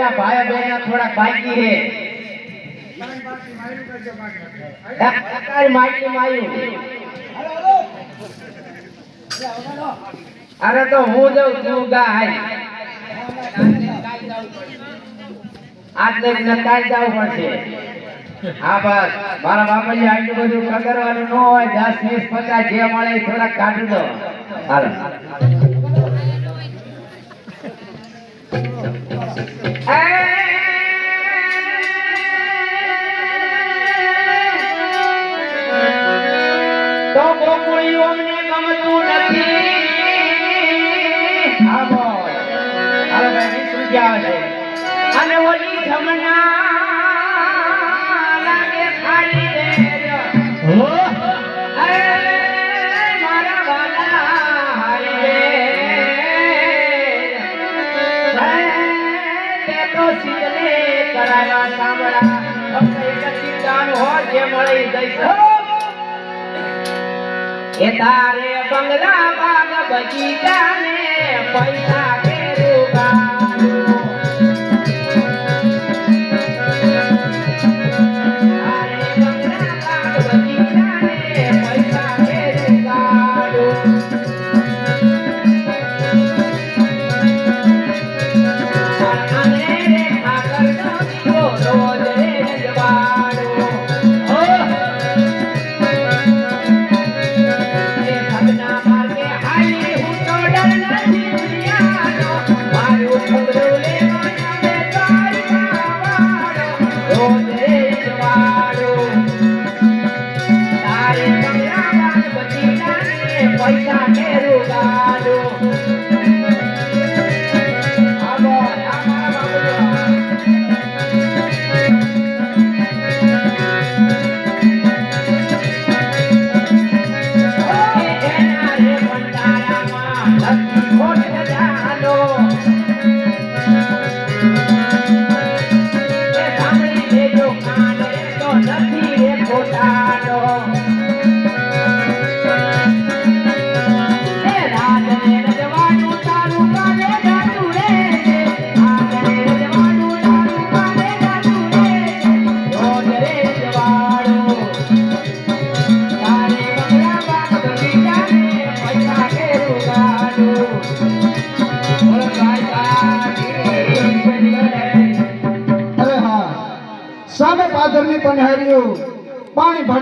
ઓલા ભાઈ બહેન થોડા બાકી હે માટી માયું અરે તો હું જાઉં તું ગાય આજ લઈને કાલ જવું પડશે હા બસ મારા બાપાજી આટલું બધું કરવાનું ન હોય 10 20 50 જે મળે એ થોડા કાઢી દો હાલો તો કોઈ અમને ગમતું નથી હા બોલ હાલો ભાઈ શું જાવ છે અને ઓલી જમના લાગે ખાલી દે હો અરે મારા વાલા હારી રે તે તો સિદ્ધને કરાયા સાંભળા અમને કદી જાણ હો જે મળી જઈશ એ તારે બંગલા બાગ બગીચા ને પૈસા સામે પાદરની પનહેરીઓ પાણી